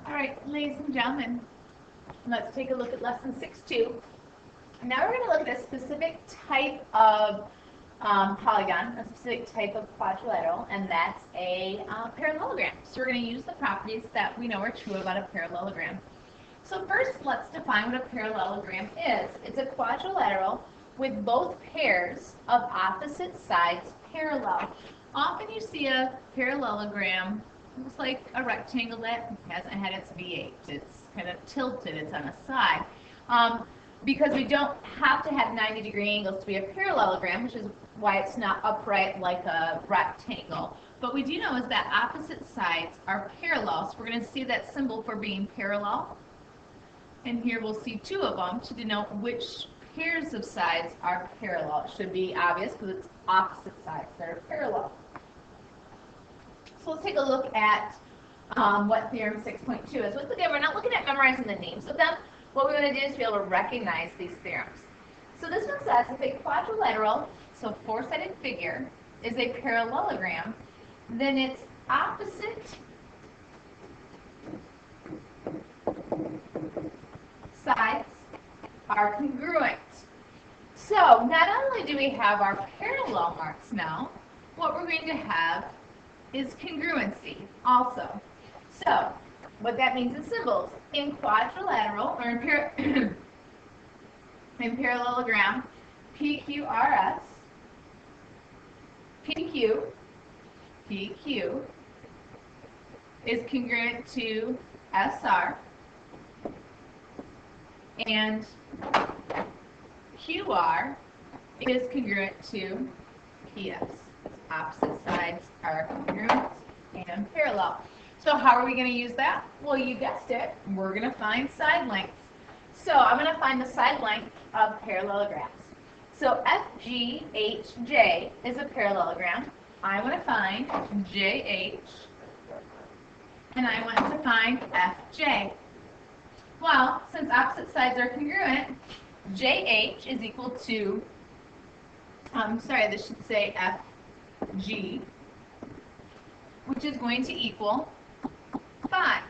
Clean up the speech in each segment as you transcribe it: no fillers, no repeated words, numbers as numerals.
All right, ladies and gentlemen, let's take a look at lesson 6.2. Now we're going to look at a specific type of polygon, a specific type of quadrilateral, and that's a parallelogram. So we're going to use the properties that we know are true about a parallelogram. So first, let's define what a parallelogram is. It's a quadrilateral with both pairs of opposite sides parallel. Often you see a parallelogram, looks like a rectangle that hasn't had its V8. It's kind of tilted, it's on a side. Because we don't have to have 90-degree angles to be a parallelogram, which is why it's not upright like a rectangle. But we do know is that opposite sides are parallel. So we're going to see that symbol for being parallel. And here we'll see two of them to denote which pairs of sides are parallel. It should be obvious because it's opposite sides that are parallel. So let's take a look at what theorem 6.2 is. Once again, we're not looking at memorizing the names of them. What we want to do is be able to recognize these theorems. So this one says if a quadrilateral, so four-sided figure, is a parallelogram, then its opposite sides are congruent. So not only do we have our parallel marks now, what we're going to have is congruency also. So what that means in symbols, in quadrilateral or in parallelogram, PQRS, PQ is congruent to SR, and QR is congruent to PS. Opposite sides are congruent and parallel. So how are we going to use that? Well, you guessed it. We're going to find side lengths. So I'm going to find the side length of parallelograms. So FGHJ is a parallelogram. I want to find JH, and I want to find FJ. Well, since opposite sides are congruent, JH is equal to, this should say FG, which is going to equal 5.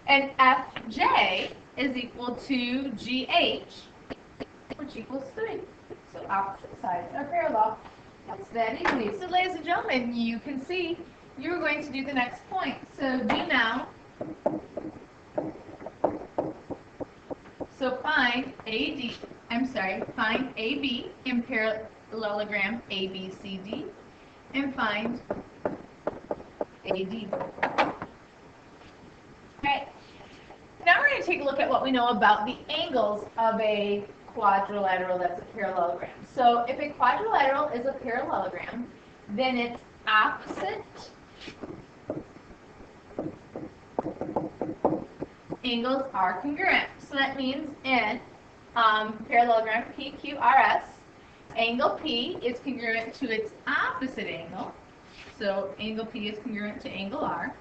And FJ is equal to GH, which equals 3. So opposite sides are parallel. That's that easy. So ladies and gentlemen, you can see you're going to do the next point. So do now. So find find AB in parallelogram ABCD, and find AD. Okay. Now we're going to take a look at what we know about the angles of a quadrilateral that's a parallelogram. So if a quadrilateral is a parallelogram, then its opposite angles are congruent. So that means in parallelogram PQRS, angle P is congruent to its opposite angle. So angle P is congruent to angle R.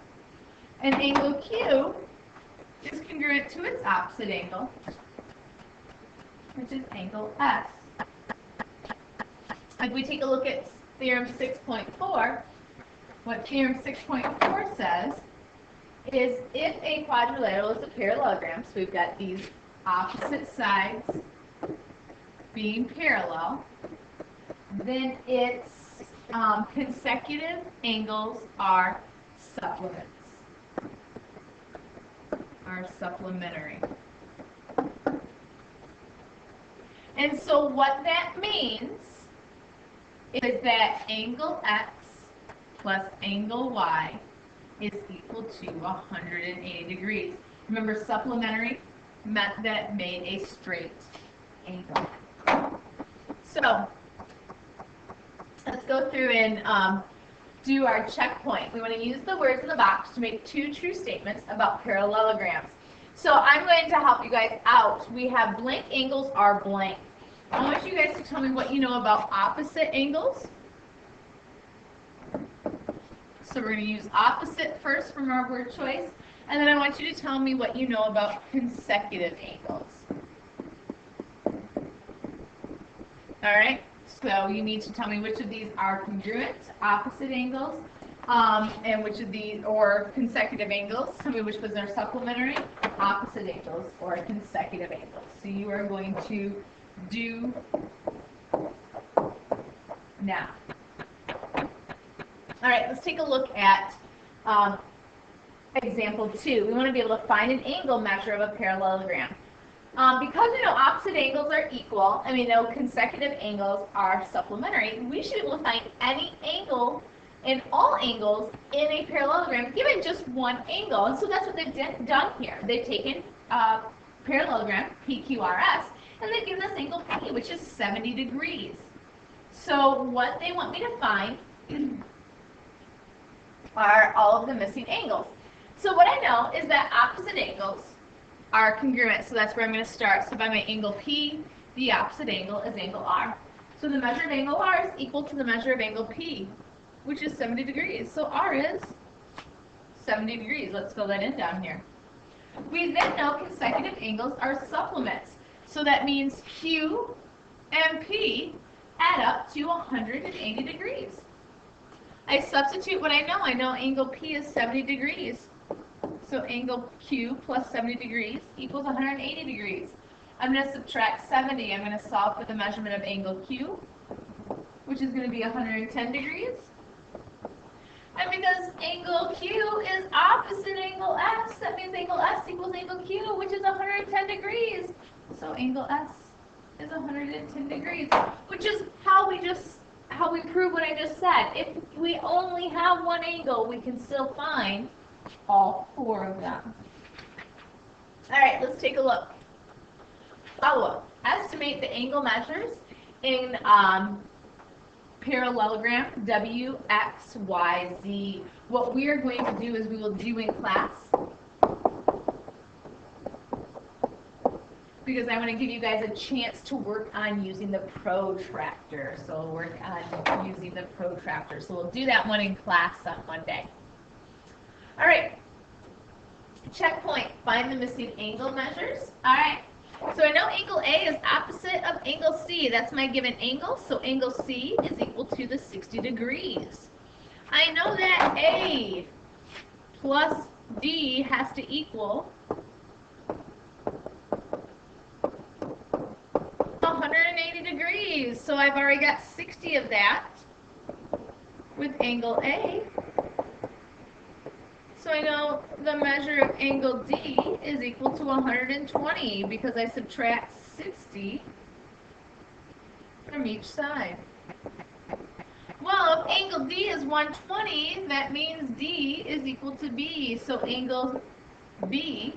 And angle Q is congruent to its opposite angle, which is angle S. If we take a look at theorem 6.4, what theorem 6.4 says is if a quadrilateral is a parallelogram, so we've got these opposite sides being parallel, then its consecutive angles are supplements, are supplementary. And so what that means is that angle X plus angle Y is equal to 180 degrees. Remember, supplementary meant that it made a straight angle. So let's go through and do our checkpoint. We want to use the words in the box to make two true statements about parallelograms. So I'm going to help you guys out. We have blank angles are blank. I want you guys to tell me what you know about opposite angles. So we're going to use opposite first from our word choice. And then I want you to tell me what you know about consecutive angles. All right? So you need to tell me which of these are congruent, opposite angles, And which of these, or consecutive angles, tell me which ones are supplementary, opposite angles, or consecutive angles. So you are going to do now. All right, let's take a look at example 2. We want to be able to find an angle measure of a parallelogram. Because we know opposite angles are equal, and we know consecutive angles are supplementary, we should be able to find any angle and all angles in a parallelogram given just one angle. And so that's what they've done here. They've taken parallelogram, PQRS, and they've given us angle P, which is 70 degrees. So what they want me to find are all of the missing angles. So what I know is that opposite angles are congruent, so that's where I'm going to start. So by my angle P, the opposite angle is angle R. So the measure of angle R is equal to the measure of angle P, which is 70 degrees. So R is 70 degrees. Let's fill that in down here. We then know consecutive angles are supplements. So that means Q and P add up to 180 degrees. I substitute what I know. I know angle P is 70 degrees. So angle Q plus 70 degrees equals 180 degrees. I'm going to subtract 70. I'm going to solve for the measurement of angle Q, which is going to be 110 degrees. And because angle Q is opposite angle S, that means angle S equals angle Q, which is 110 degrees. So angle S is 110 degrees, which is how we prove what I just said. If we only have one angle, we can still find all 4 of them. All right, let's take a look. Follow-up. Estimate the angle measures in parallelogram W, X, Y, Z. What we are going to do is we will do in class, because I want to give you guys a chance to work on using the protractor. So we'll work on using the protractor. So we'll do that one in class on Monday. All right, checkpoint, find the missing angle measures. All right, so I know angle A is opposite of angle C. That's my given angle, so angle C is equal to the 60 degrees. I know that A plus D has to equal 180 degrees, so I've already got 60 of that with angle A. So I know the measure of angle D is equal to 120 because I subtract 60 from each side. Well, if angle D is 120, that means D is equal to B. So angle B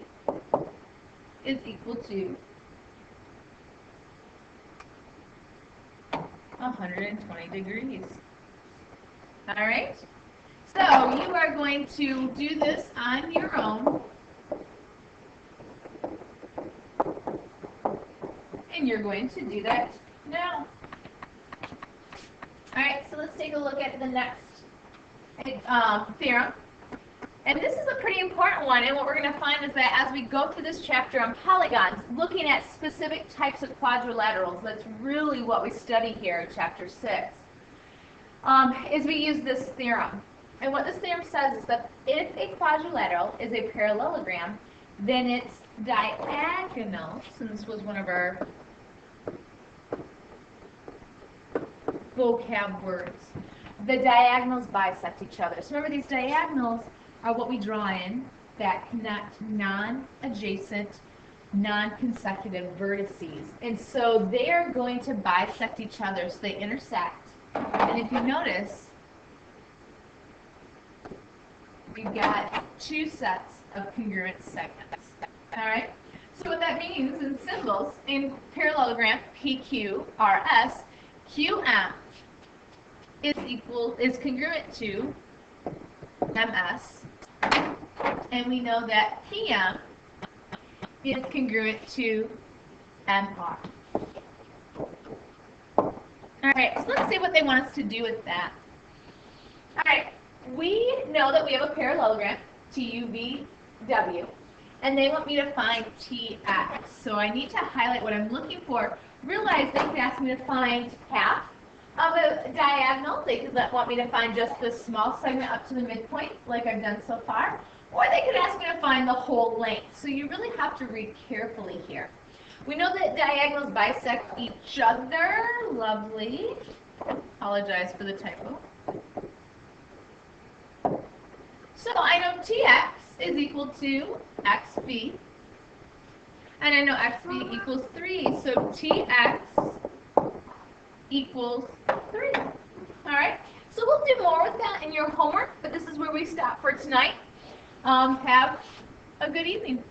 is equal to 120 degrees. All right? So you are going to do this on your own, and you're going to do that now. All right, so let's take a look at the next theorem. And this is a pretty important one, and what we're going to find is that as we go through this chapter on polygons, looking at specific types of quadrilaterals, that's really what we study here in chapter 6, is we use this theorem. And what this theorem says is that if a quadrilateral is a parallelogram, then its diagonals, and this was one of our vocab words, the diagonals bisect each other. So remember, these diagonals are what we draw in that connect non-adjacent, non-consecutive vertices. And so they are going to bisect each other, so they intersect. And if you notice, we've got 2 sets of congruent segments. All right? So what that means in symbols, in parallelogram PQRS, QM is congruent to MS, and we know that PM is congruent to MR. All right, so let's see what they want us to do with that. All right, we know that we have a parallelogram, TUVW, and they want me to find TX. So I need to highlight what I'm looking for. Realize they can ask me to find half of a diagonal, they could want me to find just this small segment up to the midpoint, like I've done so far, or they could ask me to find the whole length. So you really have to read carefully here. We know that diagonals bisect each other. Lovely. Apologize for the typo. So I know Tx is equal to xb, and I know xb equals 3, so Tx equals 3. All right, so we'll do more with that in your homework, but this is where we stop for tonight. Have a good evening.